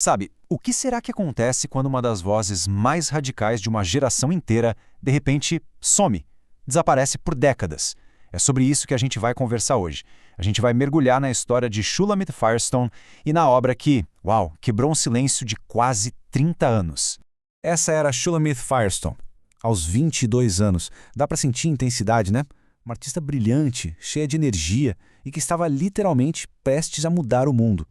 Sabe, o que será que acontece quando uma das vozes mais radicais de uma geração inteira, de repente, some, desaparece por décadas? É sobre isso que a gente vai conversar hoje. A gente vai mergulhar na história de Shulamit Firestone e na obra que, uau, quebrou um silêncio de quase 30 anos. Essa era Shulamit Firestone. Aos 22 anos. Dá pra sentir intensidade, né? Uma artista brilhante, cheia de energia e que estava literalmente prestes a mudar o mundo.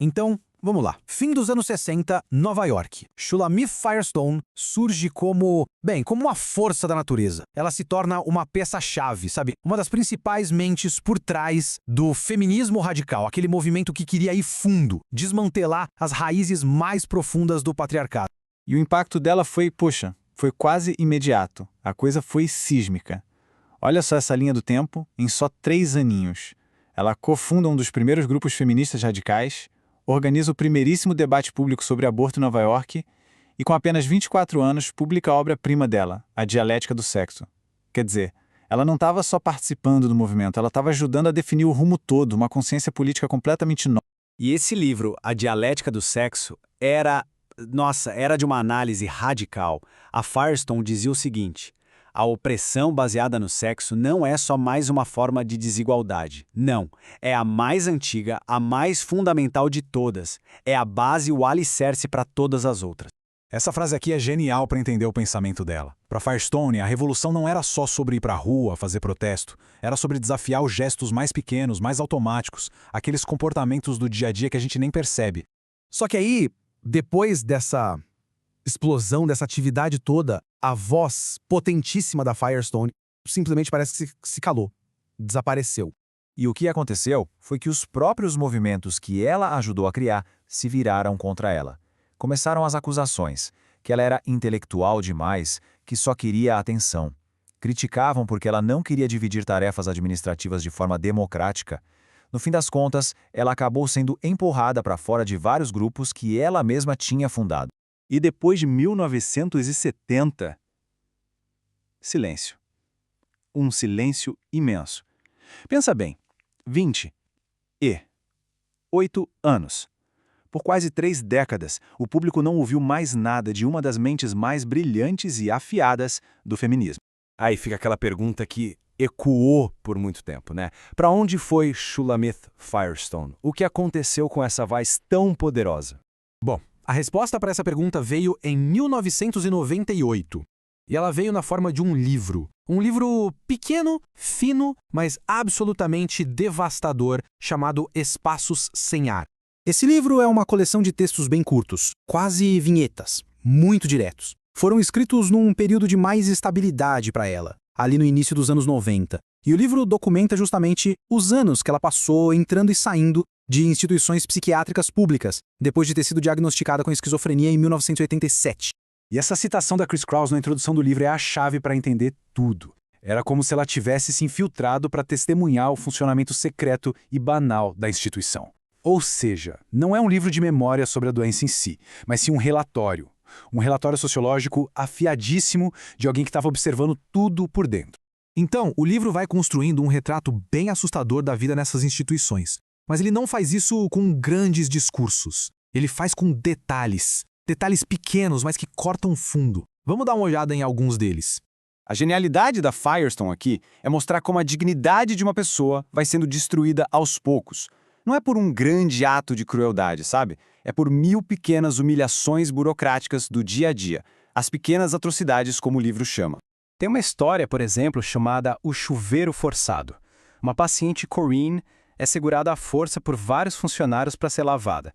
Então, vamos lá. Fim dos anos 60, Nova York. Shulamit Firestone surge como uma força da natureza. Ela se torna uma peça-chave, sabe? Uma das principais mentes por trás do feminismo radical, aquele movimento que queria ir fundo, desmantelar as raízes mais profundas do patriarcado. E o impacto dela foi quase imediato. A coisa foi sísmica. Olha só essa linha do tempo, em só 3 aninhos. Ela cofunda um dos primeiros grupos feministas radicais, organiza o primeiríssimo debate público sobre aborto em Nova York e, com apenas 24 anos, publica a obra-prima dela, A Dialética do Sexo. Quer dizer, ela não estava só participando do movimento, ela estava ajudando a definir o rumo todo, uma consciência política completamente nova. E esse livro, A Dialética do Sexo, era de uma análise radical. A Firestone dizia o seguinte: a opressão baseada no sexo não é só mais uma forma de desigualdade. Não, é a mais antiga, a mais fundamental de todas. É a base e o alicerce para todas as outras. Essa frase aqui é genial para entender o pensamento dela. Para Firestone, a revolução não era só sobre ir para a rua, fazer protesto. Era sobre desafiar os gestos mais pequenos, mais automáticos, aqueles comportamentos do dia a dia que a gente nem percebe. Só que aí, depois dessa explosão, dessa atividade toda, a voz potentíssima da Firestone simplesmente parece que se calou, desapareceu. E o que aconteceu foi que os próprios movimentos que ela ajudou a criar se viraram contra ela. Começaram as acusações, que ela era intelectual demais, que só queria atenção. Criticavam porque ela não queria dividir tarefas administrativas de forma democrática. No fim das contas, ela acabou sendo empurrada para fora de vários grupos que ela mesma tinha fundado. E depois de 1970, silêncio. Um silêncio imenso. Pensa bem, 28 anos. Por quase 3 décadas, o público não ouviu mais nada de uma das mentes mais brilhantes e afiadas do feminismo. Aí fica aquela pergunta que ecoou por muito tempo, né? Para onde foi Shulamit Firestone? O que aconteceu com essa voz tão poderosa? Bom, a resposta para essa pergunta veio em 1998. E ela veio na forma de um livro. Um livro pequeno, fino, mas absolutamente devastador, chamado Espaços Sem Ar. Esse livro é uma coleção de textos bem curtos, quase vinhetas, muito diretos. Foram escritos num período de mais estabilidade para ela, ali no início dos anos 90. E o livro documenta justamente os anos que ela passou entrando e saindo de instituições psiquiátricas públicas, depois de ter sido diagnosticada com esquizofrenia em 1987. E essa citação da Chris Kraus na introdução do livro é a chave para entender tudo. Era como se ela tivesse se infiltrado para testemunhar o funcionamento secreto e banal da instituição. Ou seja, não é um livro de memória sobre a doença em si, mas sim um relatório. Um relatório sociológico afiadíssimo de alguém que estava observando tudo por dentro. Então, o livro vai construindo um retrato bem assustador da vida nessas instituições. Mas ele não faz isso com grandes discursos. Ele faz com detalhes. Detalhes pequenos, mas que cortam fundo. Vamos dar uma olhada em alguns deles. A genialidade da Firestone aqui é mostrar como a dignidade de uma pessoa vai sendo destruída aos poucos. Não é por um grande ato de crueldade, sabe? É por 1000 pequenas humilhações burocráticas do dia a dia. As pequenas atrocidades, como o livro chama. Tem uma história, por exemplo, chamada O Chuveiro Forçado. Uma paciente, Corinne, é segurada à força por vários funcionários para ser lavada.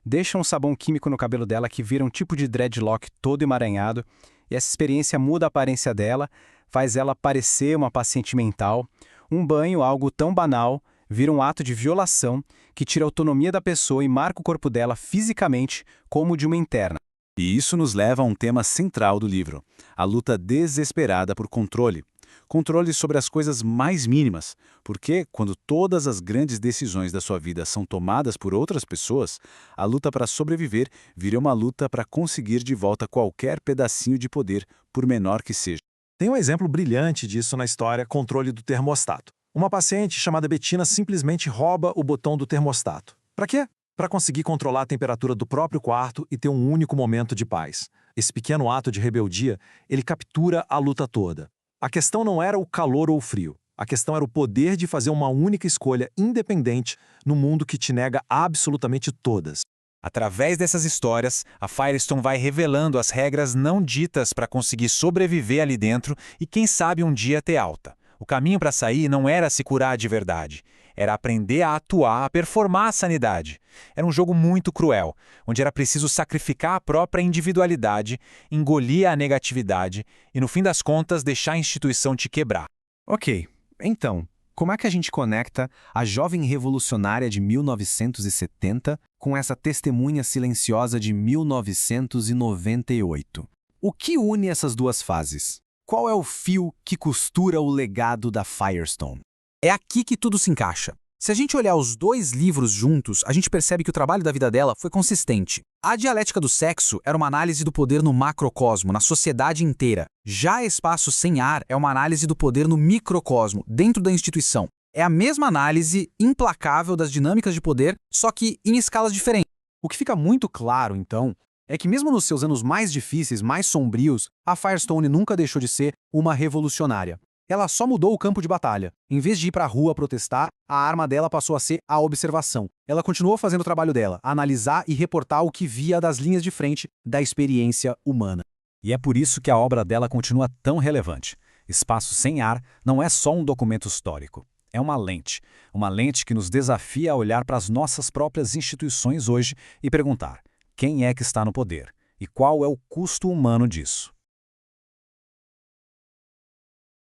Deixam um sabão químico no cabelo dela que vira um tipo de dreadlock todo emaranhado, e essa experiência muda a aparência dela, faz ela parecer uma paciente mental. Um banho, algo tão banal, vira um ato de violação que tira a autonomia da pessoa e marca o corpo dela fisicamente como de uma interna. E isso nos leva a um tema central do livro, a luta desesperada por controle. Controle sobre as coisas mais mínimas, porque quando todas as grandes decisões da sua vida são tomadas por outras pessoas, a luta para sobreviver vira uma luta para conseguir de volta qualquer pedacinho de poder, por menor que seja. Tem um exemplo brilhante disso na história Controle do Termostato. Uma paciente chamada Bettina simplesmente rouba o botão do termostato. Para quê? para conseguir controlar a temperatura do próprio quarto e ter um único momento de paz. Esse pequeno ato de rebeldia, ele captura a luta toda. A questão não era o calor ou o frio. A questão era o poder de fazer uma única escolha independente no mundo que te nega absolutamente todas. Através dessas histórias, a Firestone vai revelando as regras não ditas para conseguir sobreviver ali dentro e, quem sabe, um dia ter alta. O caminho para sair não era se curar de verdade. Era aprender a atuar, a performar a sanidade. Era um jogo muito cruel, onde era preciso sacrificar a própria individualidade, engolir a negatividade e, no fim das contas, deixar a instituição te quebrar. Ok, então, como é que a gente conecta a jovem revolucionária de 1970 com essa testemunha silenciosa de 1998? O que une essas duas fases? Qual é o fio que costura o legado da Firestone? É aqui que tudo se encaixa. Se a gente olhar os dois livros juntos, a gente percebe que o trabalho da vida dela foi consistente. A Dialética do Sexo era uma análise do poder no macrocosmo, na sociedade inteira. Já Espaço Sem Ar é uma análise do poder no microcosmo, dentro da instituição. É a mesma análise implacável das dinâmicas de poder, só que em escalas diferentes. O que fica muito claro, então, é que mesmo nos seus anos mais difíceis, mais sombrios, a Firestone nunca deixou de ser uma revolucionária. Ela só mudou o campo de batalha. Em vez de ir para a rua protestar, a arma dela passou a ser a observação. Ela continuou fazendo o trabalho dela, analisar e reportar o que via das linhas de frente da experiência humana. E é por isso que a obra dela continua tão relevante. Espaço Sem Ar não é só um documento histórico. É uma lente que nos desafia a olhar para as nossas próprias instituições hoje e perguntar: quem é que está no poder? E qual é o custo humano disso?